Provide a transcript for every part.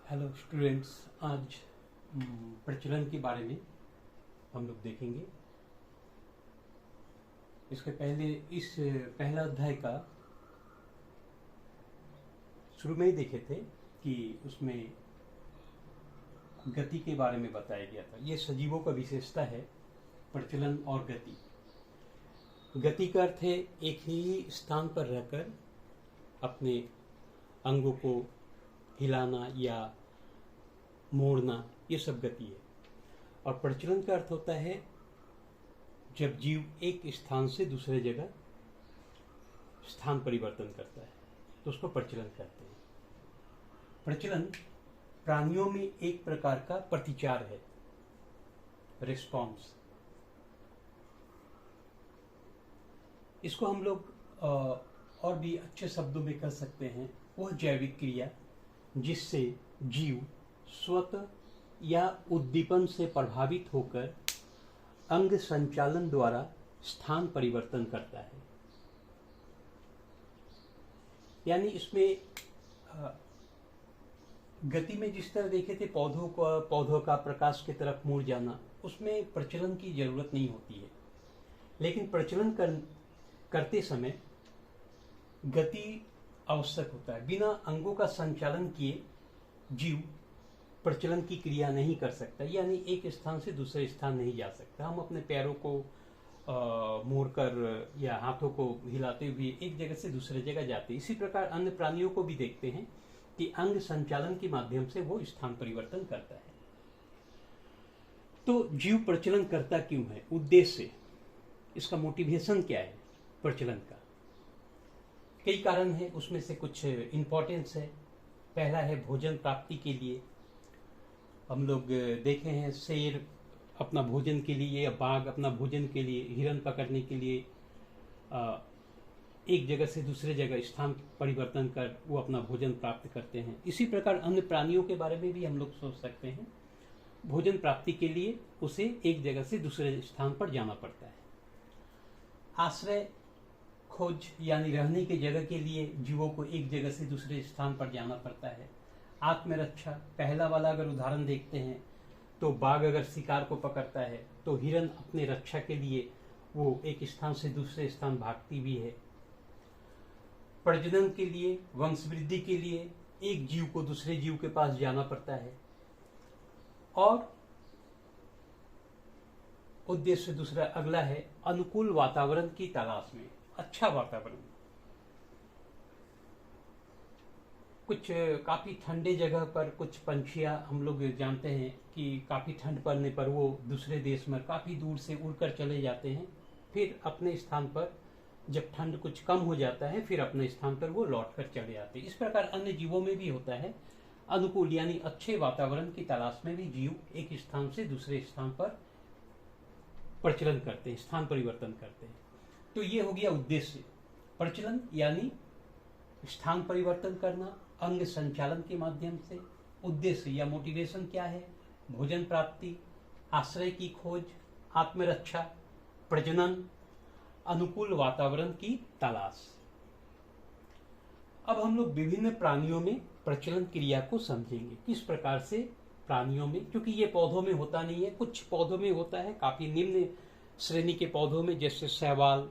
Hello students. आज प्रचलन के बारे में हम लोग देखेंगे। इसके पहले इस पहला अध्याय का शुरू में ही देखे थे कि उसमें गति के बारे में बताया गया था। ये सजीवों का विशेषता है, प्रचलन और गति। गति का अर्थ है एक ही स्थान पर रहकर अपने अंगों को हिलाना या मोड़ना, ये सब गति है। और प्रचलन का अर्थ होता है जब जीव एक स्थान से दूसरे जगह स्थान परिवर्तन करता है तो उसको प्रचलन कहते हैं। प्रचलन प्राणियों में एक प्रकार का प्रतिचार है, रिस्पॉन्स। इसको हम लोग और भी अच्छे शब्दों में कह सकते हैं, वह जैविक क्रिया जिससे जीव स्वतः या उद्दीपन से प्रभावित होकर अंग संचालन द्वारा स्थान परिवर्तन करता है। यानी इसमें गति में जिस तरह देखे थे पौधों का प्रकाश की तरफ मुड़ जाना, उसमें प्रचलन की जरूरत नहीं होती है। लेकिन प्रचलन करते समय गति आवश्यक होता है। बिना अंगों का संचालन किए जीव प्रचलन की क्रिया नहीं कर सकता, यानी एक स्थान से दूसरे स्थान नहीं जा सकता। हम अपने पैरों को मोड़कर या हाथों को हिलाते हुए एक जगह से दूसरे जगह जाते हैं। इसी प्रकार अन्य प्राणियों को भी देखते हैं कि अंग संचालन के माध्यम से वो स्थान परिवर्तन करता है। तो जीव प्रचलन करता क्यों है, उद्देश्य, इसका मोटिवेशन क्या है प्रचलन का? कई कारण है, उसमें से कुछ इंपॉर्टेंस है। पहला है भोजन प्राप्ति के लिए। हम लोग देखे हैं शेर अपना भोजन के लिए या बाघ अपना भोजन के लिए, हिरण पकड़ने के लिए एक जगह से दूसरे जगह स्थान परिवर्तन कर वो अपना भोजन प्राप्त करते हैं। इसी प्रकार अन्य प्राणियों के बारे में भी हम लोग सोच सकते हैं। भोजन प्राप्ति के लिए उसे एक जगह से दूसरे स्थान पर जाना पड़ता है। आश्रय खोज यानी रहने की जगह के लिए जीवों को एक जगह से दूसरे स्थान पर जाना पड़ता है। आत्मरक्षा, पहला वाला अगर उदाहरण देखते हैं तो बाघ अगर शिकार को पकड़ता है तो हिरण अपने रक्षा के लिए वो एक स्थान से दूसरे स्थान भागती भी है। प्रजनन के लिए, वंश वृद्धि के लिए एक जीव को दूसरे जीव के पास जाना पड़ता है। और उद्देश्य दूसरा अगला है अनुकूल वातावरण की तलाश में। अच्छा वातावरण, कुछ काफी ठंडे जगह पर कुछ पंछियां हम लोग जानते हैं कि काफी ठंड पड़ने पर वो दूसरे देश में काफी दूर से उड़कर चले जाते हैं, फिर अपने स्थान पर जब ठंड कुछ कम हो जाता है फिर अपने स्थान पर वो लौट कर चले जाते हैं। इस प्रकार अन्य जीवों में भी होता है। अनुकूल यानी अच्छे वातावरण की तलाश में भी जीव एक स्थान से दूसरे स्थान पर प्रचलन करते हैं, स्थान परिवर्तन करते हैं। तो ये हो गया उद्देश्य। प्रचलन यानी स्थान परिवर्तन करना अंग संचालन के माध्यम से। उद्देश्य या मोटिवेशन क्या है? भोजन प्राप्ति, आश्रय की खोज, आत्मरक्षा, प्रजनन, अनुकूल वातावरण की तलाश। अब हम लोग विभिन्न प्राणियों में प्रचलन क्रिया को समझेंगे। किस प्रकार से प्राणियों में, क्योंकि ये पौधों में होता नहीं है, कुछ पौधों में होता है, काफी निम्न श्रेणी के पौधों में, जैसे शैवाल,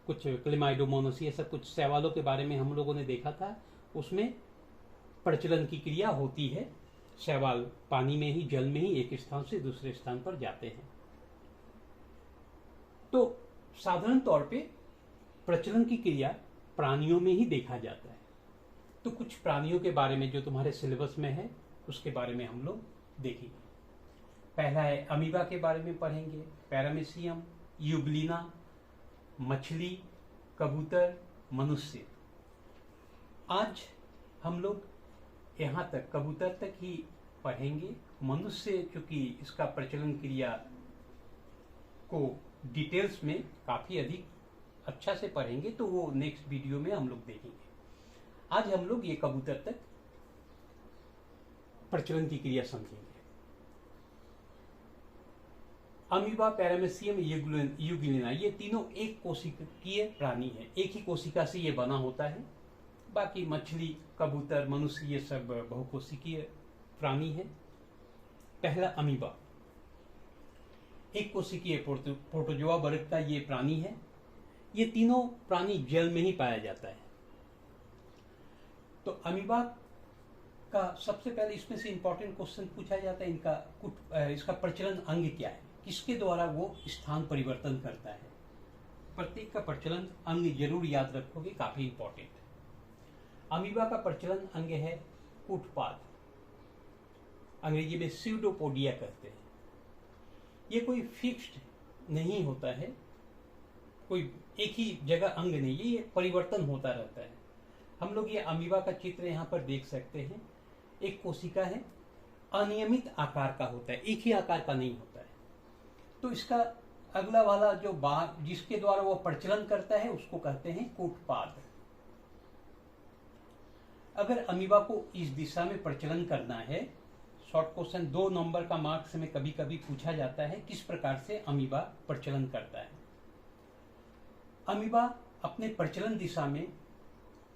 कुछ क्लेमाइडोमोनास, ये सब कुछ शैवालों के बारे में हम लोगों ने देखा था। उसमें प्रचलन की क्रिया होती है। शैवाल पानी में ही, जल में ही एक स्थान से दूसरे स्थान पर जाते हैं। तो साधारण तौर पे प्रचलन की क्रिया प्राणियों में ही देखा जाता है। तो कुछ प्राणियों के बारे में जो तुम्हारे सिलेबस में है उसके बारे में हम लोग देखेंगे। पहला है अमीबा के बारे में पढ़ेंगे, पैरामीशियम, यूग्लिना, मछली, कबूतर, मनुष्य। आज हम लोग यहाँ तक कबूतर तक ही पढ़ेंगे। मनुष्य चूंकि इसका प्रचलन क्रिया को डिटेल्स में काफी अधिक अच्छा से पढ़ेंगे तो वो नेक्स्ट वीडियो में हम लोग देखेंगे। आज हम लोग ये कबूतर तक प्रचलन की क्रिया समझेंगे। अमीबा, पैरामीशियम, यूग्लिना, ये तीनों एक कोशिकीय प्राणी है। एक ही कोशिका से ये बना होता है। बाकी मछली, कबूतर, मनुष्य, ये सब बहुकोशिकीय प्राणी है। पहला अमीबा, एक कोशिकीय प्रोटोजोआ वर्ग का ये प्राणी है। ये तीनों प्राणी जल में ही पाया जाता है। तो अमीबा का सबसे पहले इसमें से इंपॉर्टेंट क्वेश्चन पूछा जाता है, इसका प्रचलन अंग क्या है, किसके द्वारा वो स्थान परिवर्तन करता है। प्रत्येक का प्रचलन अंग जरूर याद रखोगे, काफी इंपॉर्टेंट है। अमीबा का प्रचलन अंग है कूटपाद, अंग्रेजी में स्यूडोपोडिया कहते हैं। ये कोई फिक्स्ड नहीं होता है, कोई एक ही जगह अंग नहीं है, ये परिवर्तन होता रहता है। हम लोग ये अमीबा का चित्र यहाँ पर देख सकते हैं। एक कोशिका है, अनियमित आकार का होता है, एक ही आकार का नहीं होता है। तो इसका अगला वाला जो भाग जिसके द्वारा वो प्रचलन करता है उसको कहते हैं कूटपाद। अगर अमीबा को इस दिशा में प्रचलन करना है, शॉर्ट क्वेश्चन 2 नंबर का मार्क्स में कभी कभी पूछा जाता है, किस प्रकार से अमीबा प्रचलन करता है। अमीबा अपने प्रचलन दिशा में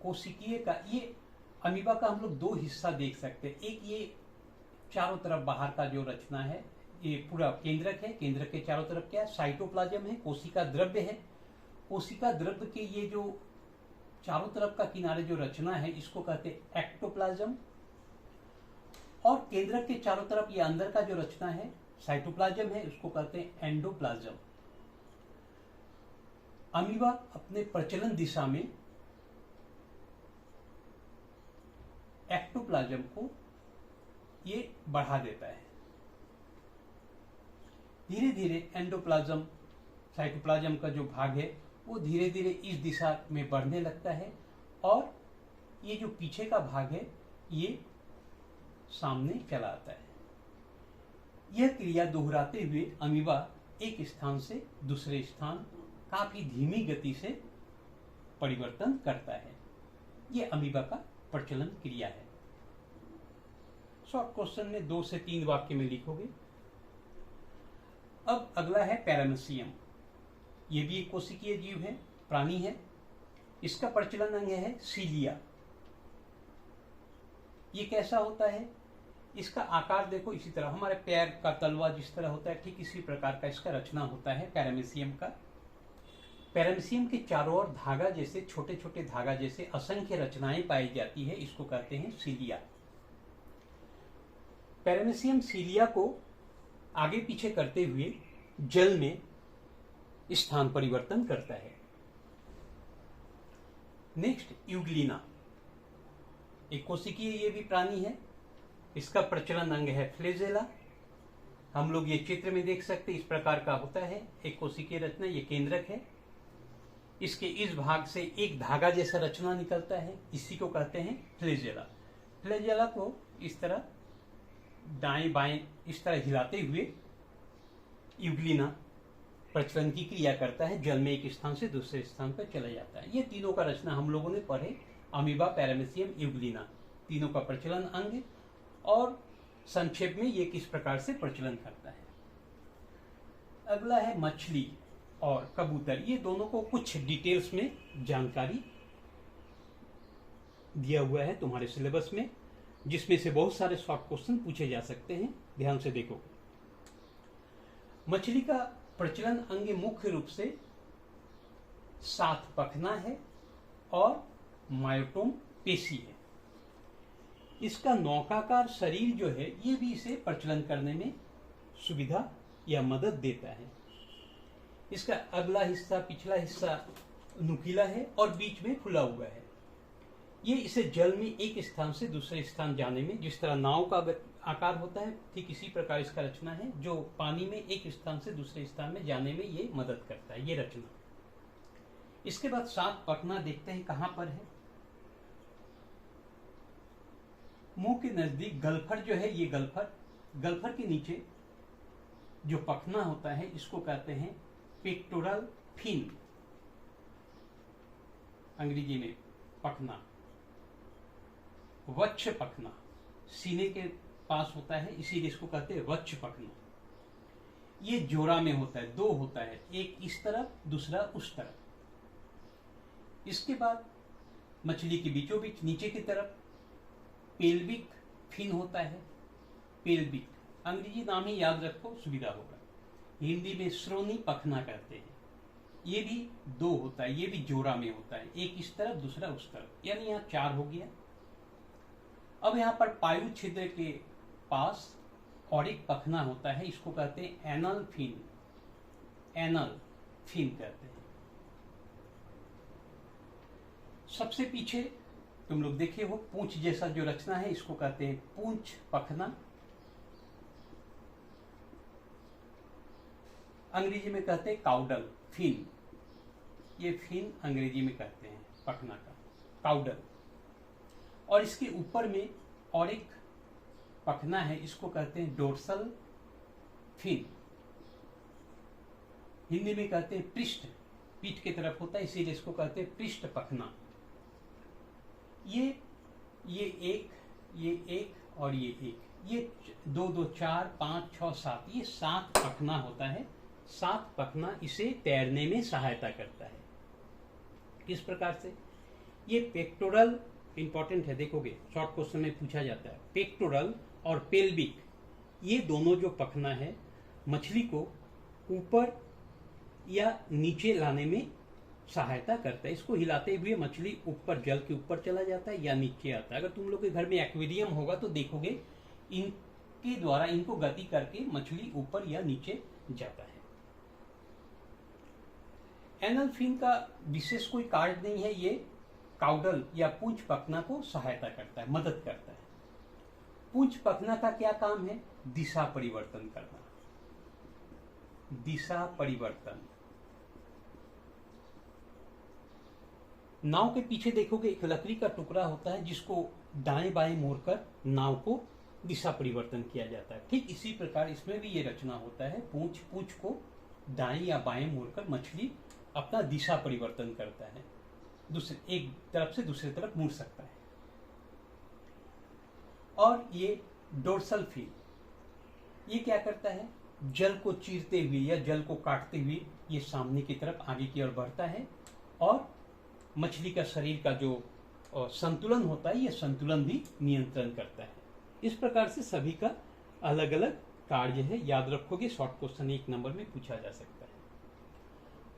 कोशिकीय का, ये अमीबा का हम लोग 2 हिस्सा देख सकते हैं। एक ये चारों तरफ बाहर का जो रचना है, ये पूरा केंद्रक है। केंद्रक के चारों तरफ क्या है, साइटोप्लाज्म है, कोशिका द्रव्य है। कोशिका द्रव्य के ये जो चारों तरफ का किनारे जो रचना है, इसको कहते हैं एक्टोप्लाज्म। और केंद्रक के चारों तरफ ये अंदर का जो रचना है, साइटोप्लाज्म है, उसको कहते हैं एंडोप्लाज्म। अमीबा अपने प्रचलन दिशा में एक्टोप्लाज्म को ये बढ़ा देता है। धीरे धीरे एंडोप्लाज्म, साइटोप्लाज्म का जो भाग है वो धीरे धीरे इस दिशा में बढ़ने लगता है, और ये जो पीछे का भाग है ये सामने चला आता है। यह क्रिया दोहराते हुए अमीबा एक स्थान से दूसरे स्थान काफी धीमी गति से परिवर्तन करता है। यह अमीबा का प्रचलन क्रिया है। शॉर्ट क्वेश्चन में 2 से 3 वाक्य में लिखोगे। अब अगला है पैरामीशियम। यह भी एक कोशिकीय जीव है, प्राणी है। इसका प्रचलन अंग है सीलिया। ये कैसा होता है, इसका आकार देखो, इसी तरह हमारे पैर का तलवा जिस तरह होता है, ठीक इसी प्रकार का इसका रचना होता है पैरामीशियम का। पैरामीशियम के चारों ओर धागा जैसे, छोटे छोटे धागा जैसे असंख्य रचनाएं पाई जाती है, इसको कहते हैं सीलिया। पैरामीशियम सीलिया को आगे पीछे करते हुए जल में स्थान परिवर्तन करता है। नेक्स्ट यूग्लिना, एक कोशिकीय ये भी प्राणी है। इसका प्रचलन अंग है फ्लैजेला। हम लोग ये चित्र में देख सकते हैं, इस प्रकार का होता है एक कोशिकीय रचना। ये केंद्रक है, इसके इस भाग से एक धागा जैसा रचना निकलता है, इसी को कहते हैं फ्लैजेला। फ्लैजेला को इस तरह दाएं बाएं इस तरह हिलाते हुए यूग्लिना प्रचलन की क्रिया करता है, जल में एक स्थान से दूसरे स्थान पर चला जाता है। ये तीनों का रचना हम लोगों ने पढ़े, अमीबा, पैरामीशियम, यूग्लिना, तीनों का प्रचलन अंग, और संक्षेप में ये किस प्रकार से प्रचलन करता है। अगला है मछली और कबूतर। ये दोनों को कुछ डिटेल्स में जानकारी दिया हुआ है तुम्हारे सिलेबस में, जिसमें से बहुत सारे शॉर्ट क्वेश्चन पूछे जा सकते हैं। ध्यान से देखो। मछली का प्रचलन अंग मुख्य रूप से 7 पखना है और मायोटोम पेशी है। इसका नौकाकार शरीर जो है, ये भी इसे प्रचलन करने में सुविधा या मदद देता है। इसका अगला हिस्सा, पिछला हिस्सा नुकीला है और बीच में खुला हुआ है। ये इसे जल में एक स्थान से दूसरे स्थान जाने में, जिस तरह नाव का आकार होता है, ठीक इसी प्रकार इसका रचना है, जो पानी में एक स्थान से दूसरे स्थान में जाने में ये मदद करता है, ये रचना। इसके बाद 7 पखना देखते हैं कहां पर है। मुंह के नजदीक गलफर जो है, ये गलफर के नीचे जो पखना होता है, इसको कहते हैं पेक्टोरल फिन, अंग्रेजी में पखना। वक्ष पखना सीने के पास होता है, इसीलिए इसको कहते हैं वक्ष पखना। ये जोड़ा में होता है, 2 होता है, एक इस तरफ, दूसरा उस तरफ। इसके बाद मछली के बीचों बीच नीचे की तरफ पेल्विक फिन होता है, पेल्विक, अंग्रेजी नाम ही याद रखो, सुविधा होगा। हिंदी में श्रोणी पखना कहते हैं। ये भी दो होता है, ये भी जोड़ा में होता है, एक इस तरफ दूसरा उस तरफ, यानी यहाँ 4 हो गया। अब यहाँ पर पायु छिद्र के पास और एक पखना होता है, इसको कहते हैं एनल फिन। एनल फिन कहते हैं। सबसे पीछे तुम लोग देखे हो पूंछ जैसा जो रचना है, इसको कहते हैं पूंछ पखना। अंग्रेजी में कहते हैं काउडल फिन। ये फिन अंग्रेजी में कहते हैं पखना का, काउडल। और इसके ऊपर में और एक पखना है, इसको कहते हैं डोर्सल फिन। हिंदी में कहते हैं पृष्ठ, पीठ की तरफ होता है, इसीलिए इसको कहते हैं पृष्ठ पखना। ये एक और ये एक, ये 2 2 4 5 6 7, ये 7 पखना होता है। 7 पखना इसे तैरने में सहायता करता है। किस प्रकार से? ये पेक्टोरल इंपॉर्टेंट है, देखोगे शॉर्ट क्वेश्चन में पूछा जाता है। पेक्टोरल और पेल्विक, ये दोनों जो पखना है मछली को ऊपर या नीचे लाने में सहायता करता है। इसको हिलाते हुए मछली ऊपर, जल के ऊपर चला जाता है या नीचे आता है। अगर तुम लोग के घर में एक्वेरियम होगा तो देखोगे इनके द्वारा इनको गति करके मछली ऊपर या नीचे जाता है। एनल फिन का विशेष कोई कार्य नहीं है, ये काउडल या पूंछ पखना को सहायता करता है, मदद करता है। पूंछ पखना का क्या काम है? दिशा परिवर्तन करना। दिशा परिवर्तन। नाव के पीछे देखोगे एक लकड़ी का टुकड़ा होता है, जिसको दाएं बाएं मोड़कर नाव को दिशा परिवर्तन किया जाता है। ठीक इसी प्रकार इसमें भी ये रचना होता है। पूंछ को दाएं या बाएं मोड़कर मछली अपना दिशा परिवर्तन करता है, दूसरे एक तरफ से दूसरी तरफ मुड़ सकता है। और ये डोर्सल फिन, ये क्या करता है? जल को चीरते हुए या जल को काटते हुए ये सामने की तरफ आगे की ओर बढ़ता है और मछली का शरीर का जो संतुलन होता है, ये संतुलन भी नियंत्रण करता है। इस प्रकार से सभी का अलग अलग कार्य है, याद रखोगे। शॉर्ट क्वेश्चन 1 नंबर में पूछा जा सकता है।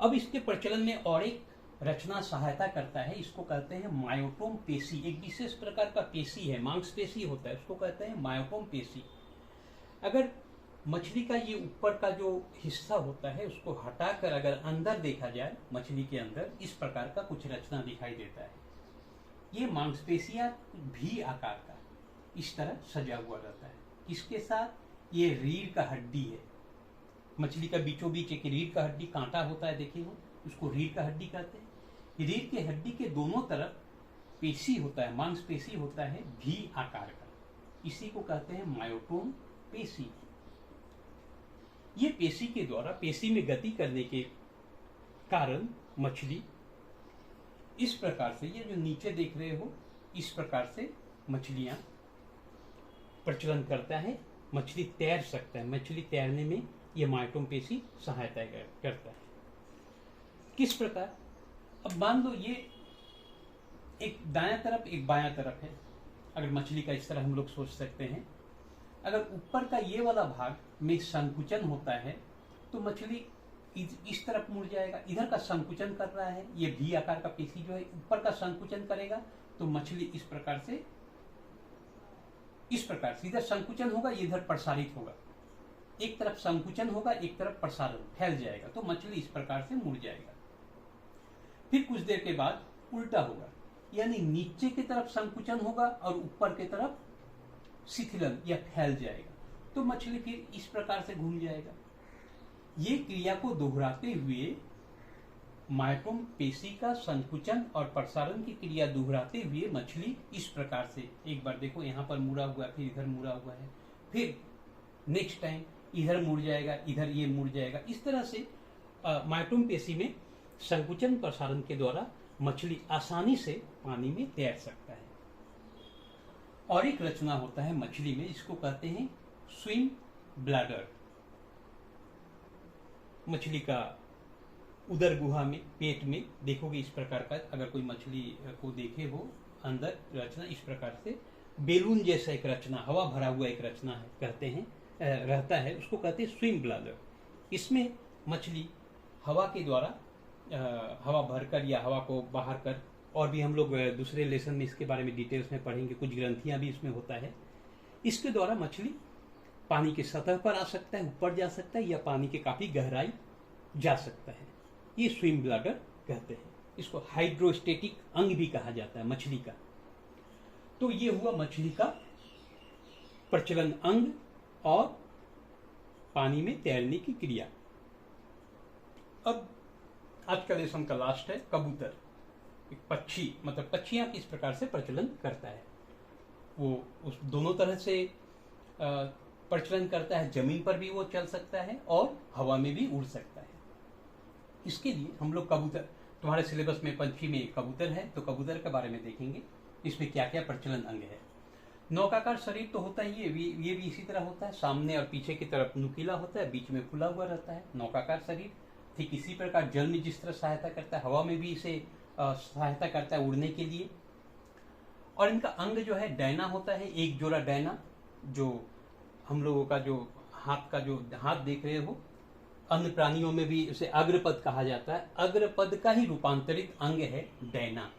अब इसके प्रचलन में और एक रचना सहायता करता है, इसको कहते हैं मायोटोम पेशी। एक विशेष प्रकार का पेशी है, मांसपेशी होता है, उसको कहते हैं मायोटोम पेशी। अगर मछली का ये ऊपर का जो हिस्सा होता है उसको हटाकर अगर अंदर देखा जाए, मछली के अंदर इस प्रकार का कुछ रचना दिखाई देता है। ये मांसपेशियां भी आकार का इस तरह सजा हुआ रहता है। किसके साथ? ये रीढ़ का हड्डी है। मछली का बीचों बीच एक रीढ़ का हड्डी कांटा होता है, देखिए हो, उसको रीढ़ का हड्डी कहते हैं। रीढ़ के हड्डी के दोनों तरफ पेशी होता है, मांसपेशी होता है भी आकार का, इसी को कहते हैं मायोटोम पेशी। ये पेशी के द्वारा, पेशी में गति करने के कारण मछली इस प्रकार से, ये जो नीचे देख रहे हो, इस प्रकार से मछलियां प्रचलन करता है, मछली तैर सकता है। मछली तैरने में ये मायोटोम पेशी सहायता करता है। किस प्रकार? अब मान लो ये एक दायां तरफ एक बायां तरफ है, अगर मछली का इस तरह हम लोग सोच सकते हैं। अगर ऊपर का ये वाला भाग में संकुचन होता है तो मछली इस तरफ मुड़ जाएगा, इधर का संकुचन कर रहा है, ये भी आकार का पेशी जो है ऊपर का संकुचन करेगा तो मछली इस प्रकार से इधर संकुचन होगा, ये इधर प्रसारित होगा। एक तरफ संकुचन होगा, एक तरफ प्रसारण, फैल जाएगा, तो मछली इस प्रकार से मुड़ जाएगा। फिर कुछ देर के बाद उल्टा होगा, यानी नीचे की तरफ संकुचन होगा और ऊपर की तरफ शिथिलन या फैल जाएगा, तो मछली फिर इस प्रकार से घूम जाएगा। ये क्रिया को दोहराते हुए मायोटोम पेशी का संकुचन और प्रसारण की क्रिया दोहराते हुए मछली इस प्रकार से, एक बार देखो यहाँ पर मुड़ा हुआ है, फिर इधर मुड़ा हुआ है, फिर नेक्स्ट टाइम इधर मुड़ जाएगा, इधर ये मुड़ जाएगा। इस तरह से मायोटोम पेशी में संकुचन प्रसारण के द्वारा मछली आसानी से पानी में तैर सकता है। और एक रचना होता है मछली में, इसको कहते हैं स्विम ब्लैडर। मछली का उदर गुहा में, पेट में देखोगे इस प्रकार का, अगर कोई मछली को देखे हो अंदर रचना इस प्रकार से बेलून जैसा एक रचना, हवा भरा हुआ एक रचना है, कहते हैं रहता है, उसको कहते हैं स्विम ब्लैडर। इसमें मछली हवा के द्वारा हवा भरकर या हवा को बाहर कर, और भी हम लोग दूसरे लेसन में इसके बारे में डिटेल्स में पढ़ेंगे, कुछ ग्रंथियां भी इसमें होता है। इसके द्वारा मछली पानी की सतह पर आ सकता है, ऊपर जा सकता है, या पानी के काफी गहराई जा सकता है। ये स्विम ब्लैडर कहते हैं। इसको हाइड्रोस्टेटिक अंग भी कहा जाता है मछली का। तो ये हुआ मछली का प्रचलन अंग और पानी में तैरने की क्रिया। अब आज का लेसन का लास्ट है कबूतर। एक पक्षी, मतलब पक्षियां किस प्रकार से प्रचलन करता है। वो उस दोनों तरह से प्रचलन करता है, जमीन पर भी वो चल सकता है और हवा में भी उड़ सकता है। इसके लिए हम लोग कबूतर, तुम्हारे सिलेबस में पंछी में कबूतर है, तो कबूतर के बारे में देखेंगे इसमें क्या क्या प्रचलन अंग है। नौकाकार शरीर तो होता ही है, ये भी इसी तरह होता है, सामने और पीछे की तरफ नुकीला होता है, बीच में खुला हुआ रहता है नौकाकार शरीर। ठीक इसी प्रकार जल में जिस तरह सहायता करता है, हवा में भी इसे सहायता करता है उड़ने के लिए। और इनका अंग जो है डैना होता है, एक जोड़ा डैना, जो हम लोगों का जो हाथ देख रहे हो, अन्य प्राणियों में भी इसे अग्रपद कहा जाता है। अग्रपद का ही रूपांतरित अंग है डैना,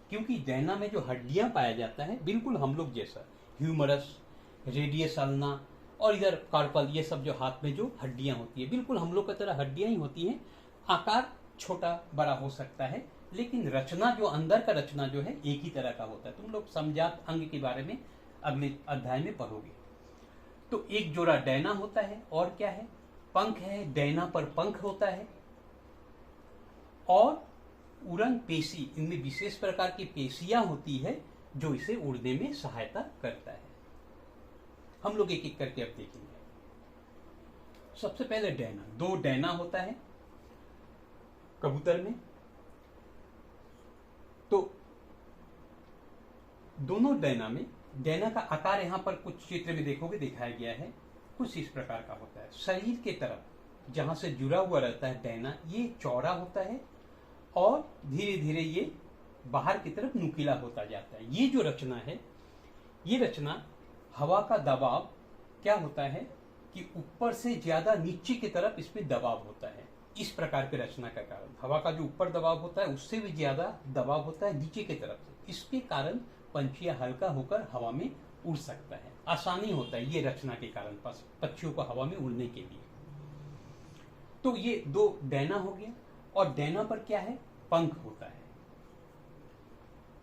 क्योंकि डैना में जो हड्डियां पाया जाता है बिल्कुल हम लोग जैसा, ह्यूमरस, रेडियस अल्ना और इधर कार्पल, ये सब जो हाथ में जो हड्डियां होती है बिल्कुल हम लोग की तरह हड्डियां ही होती हैं। आकार छोटा बड़ा हो सकता है, लेकिन रचना जो अंदर का रचना जो है एक ही तरह का होता है। तुम लोग समजात अंग के बारे में अगले अध्याय में पढ़ोगे। तो एक जोड़ा डैना होता है, और क्या है, पंख है, डैना पर पंख होता है, और उड़न पेशी, इनमें विशेष प्रकार की पेशियां होती है जो इसे उड़ने में सहायता करता है। हम लोग एक एक करके अब देखेंगे। सबसे पहले डैना, दो डैना होता है कबूतर में। तो दोनों डैना में, डैना का आकार यहां पर कुछ चित्र में देखोगे दिखाया गया है, कुछ इस प्रकार का होता है। शरीर के तरफ जहां से जुड़ा हुआ रहता है डैना, ये चौड़ा होता है और धीरे धीरे ये बाहर की तरफ नुकीला होता जाता है। ये जो रचना है, ये रचना हवा का दबाव क्या होता है कि ऊपर से ज्यादा नीचे की तरफ इसमें दबाव होता है। इस प्रकार की रचना का कारण हवा का जो ऊपर दबाव होता है उससे भी ज्यादा दबाव होता है नीचे की तरफ से। इसके कारण पंछियां हल्का होकर हवा में उड़ सकता है, आसानी होता है ये रचना के कारण पक्षियों को हवा में उड़ने के लिए। तो ये दो डैना हो गया, और डैना पर क्या है, पंख होता है।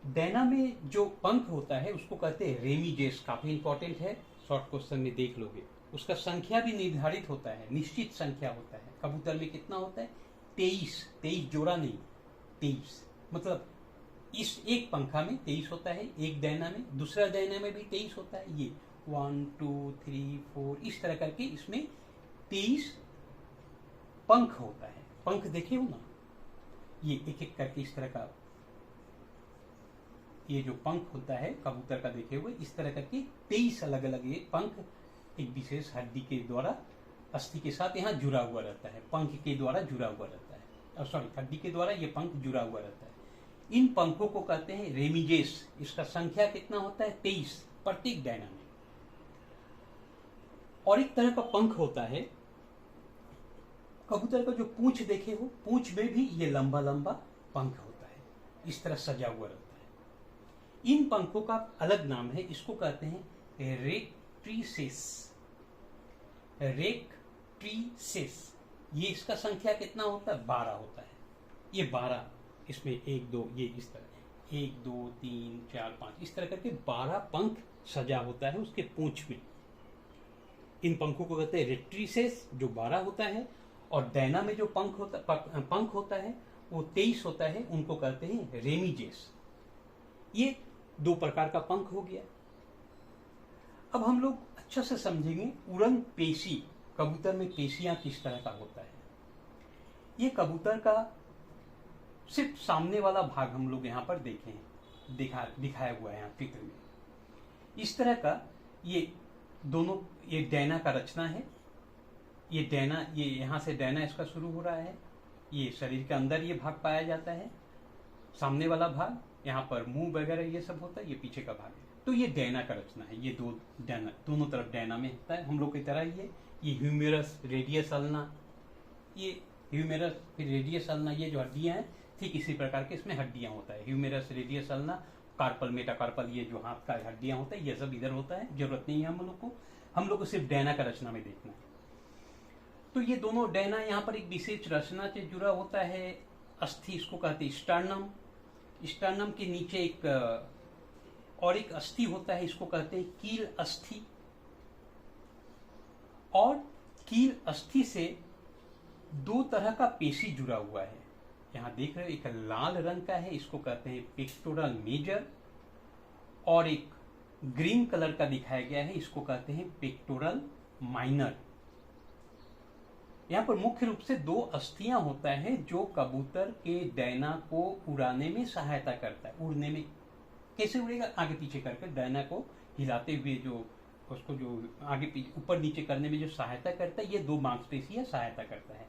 डैना में जो पंख होता है उसको कहते हैं रेमीजेस, काफी इंपॉर्टेंट है, शॉर्ट क्वेश्चन में देख लोगे। उसका संख्या भी निर्धारित होता है, निश्चित संख्या होता है। कबूतर में कितना होता है, 23 जोड़ा नहीं, 23, मतलब इस एक पंखा में 23 होता है, एक डैना में, दूसरा डैना में भी 23 होता है। ये 1 2 3 4 इस तरह करके इसमें 23 पंख होता है। पंख देखे हो ना, ये एक एक करके इस तरह का, ये जो पंख होता है कबूतर का देखे हुए, इस तरह करके 23 अलग अलग ये पंख एक विशेष हड्डी के द्वारा अस्थि के साथ यहाँ जुड़ा हुआ रहता है, पंख के द्वारा जुड़ा हुआ रहता है, सॉरी हड्डी के द्वारा ये पंख जुड़ा हुआ रहता है। इन पंखों को कहते हैं रेमिजेस। इसका संख्या कितना होता है, 23 प्रत्येक डैना में। और एक तरह का पंख होता है कबूतर का, जो पूंछ देखे हो, पूंछ में भी ये लंबा लंबा पंख होता है, इस तरह सजा हुआ रहता है। इन पंखों का अलग नाम है, इसको कहते हैं रेक्ट्रीसेस। रेक्ट्रीसेस, ये इसका संख्या कितना होता है, 12 होता है। ये 12, इसमें 1 2, ये इस तरह 1 2 3 4 5 इस तरह करके 12 पंख सजा होता है उसके पूंछ में। इन पंखों को कहते हैं रेक्ट्रीसेस, जो 12 होता है। और डैना में जो पंख होता है वो 23 होता है, उनको कहते हैं रेमिजेस। ये 2 प्रकार का पंख हो गया। अब हम लोग अच्छा से समझेंगे उड़न पेशी, कबूतर में पेशियां किस तरह का होता है। ये कबूतर का सिर्फ सामने वाला भाग हम लोग यहाँ पर देखें, दिखाया हुआ है यहाँ चित्र में। इस तरह का ये दोनों, ये डैना का रचना है। ये डैना, ये यहाँ से डैना इसका शुरू हो रहा है, ये शरीर के अंदर ये भाग पाया जाता है, सामने वाला भाग, यहाँ पर मुंह वगैरह ये सब होता है, ये पीछे का भाग है। तो ये डैना का रचना है, ये दो डैना, दोनों तरफ डैना में होता है हम लोग की तरह ही है। ये ह्यूमेरस, रेडियस अल्ना, ये ह्यूमेरस फिर रेडियस अल्ना, ये जो हड्डियां हैं ठीक इसी प्रकार के इसमें हड्डियां होता है। ह्यूमेरस, रेडियस अल्ना, कार्पल, मेटाकार्पल, ये जो हाथ का हड्डियां होता है ये सब इधर होता है, जरूरत नहीं है हम लोग को सिर्फ डैना का रचना में देखना है। तो ये दोनों डैना यहाँ पर एक विशेष रचना से जुड़ा होता है। अस्थि इसको कहते हैं स्टर्नम, स्टर्नम के नीचे एक और एक अस्थि होता है, इसको कहते हैं कील अस्थि। और कील अस्थि से दो तरह का पेशी जुड़ा हुआ है, यहां देख रहे हो, एक लाल रंग का है, इसको कहते हैं पेक्टोरल मेजर, और एक ग्रीन कलर का दिखाया गया है, इसको कहते हैं पेक्टोरल माइनर। यहाँ पर मुख्य रूप से दो अस्थियां होता है जो कबूतर के डैना को उड़ाने में सहायता करता है। उड़ने में कैसे उड़ेगा, आगे पीछे करके डैना को हिलाते हुए जो उसको जो आगे पीछे ऊपर नीचे करने में जो सहायता करता है, ये दो मांसपेशियां सहायता करता है।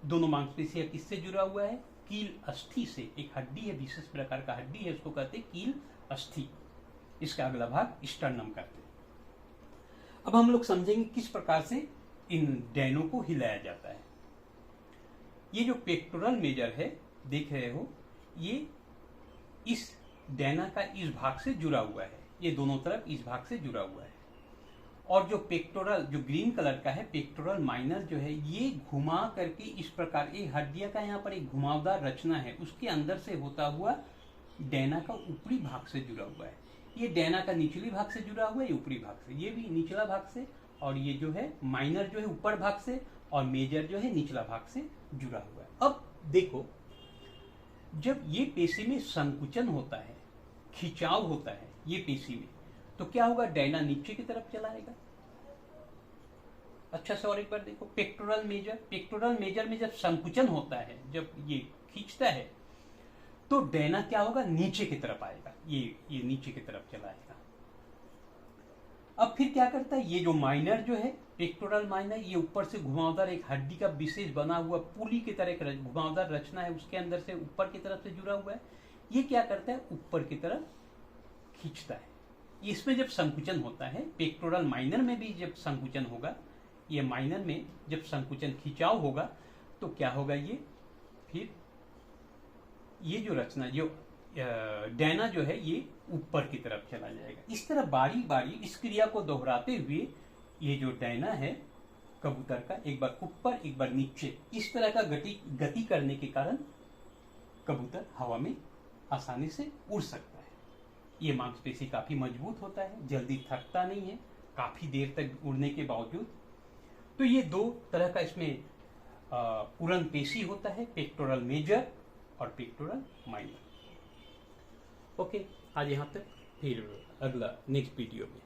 दोनों मांसपेशियां किससे जुड़ा हुआ है, कील अस्थि से। एक हड्डी है, विशेष प्रकार का हड्डी है, उसको कहते हैं कील अस्थि, इसका अगला भाग स्टर्नम कहते हैं। अब हम लोग समझेंगे किस प्रकार से इन डैनों को हिलाया जाता है। ये जो पेक्टोरल मेजर है देख रहे हो, ये इस डैना का इस भाग से जुड़ा हुआ है, ये दोनों तरफ इस भाग से जुड़ा हुआ है। और जो पेक्टोरल, जो ग्रीन कलर का है, पेक्टोरल माइनर जो है, ये घुमा करके इस प्रकार, ये हड्डियां का यहाँ पर एक घुमावदार रचना है, उसके अंदर से होता हुआ डैना का ऊपरी भाग से जुड़ा हुआ है। ये डैना का निचली भाग से जुड़ा हुआ है, ये ऊपरी भाग से, ये भी निचला भाग से, और ये जो है माइनर जो है ऊपर भाग से, और मेजर जो है निचला भाग से जुड़ा हुआ है। अब देखो, जब ये पेशी में संकुचन होता है, खिंचाव होता है ये पेशी में, तो क्या होगा, डैना नीचे की तरफ चला आएगा। अच्छा से और एक बार देखो, पेक्टोरल मेजर में जब संकुचन होता है, जब ये खींचता है, तो डैना क्या होगा, नीचे की तरफ आएगा, ये नीचे की तरफ चला आएगा। अब फिर क्या करता है, ये जो माइनर जो है, पेक्टोरल माइनर, ये ऊपर से घुमावदार एक हड्डी का विशेष बना हुआ पुली की तरह एक घुमावदार रचना है, उसके अंदर से ऊपर की तरफ से जुड़ा हुआ है। ये क्या करता है, ऊपर की तरफ खींचता है। इसमें जब संकुचन होता है, पेक्टोरल माइनर में भी जब संकुचन होगा, ये माइनर में जब संकुचन खिंचाव होगा, तो क्या होगा, ये फिर ये जो रचना, जो डैना जो है, ये ऊपर की तरफ चला जाएगा। इस तरह बारी बारी इस क्रिया को दोहराते हुए ये जो डैना है कबूतर का, एक बार ऊपर एक बार नीचे, इस तरह का गति करने के कारण कबूतर हवा में आसानी से उड़ सकता है। ये मांसपेशी काफी मजबूत होता है, जल्दी थकता नहीं है, काफी देर तक उड़ने के बावजूद। तो ये दो तरह का इसमें उड़न पेशी होता है, पेक्टोरल मेजर और पेक्टोरल माइनर। ओके, आज यहाँ तक, फिर अगला नेक्स्ट वीडियो में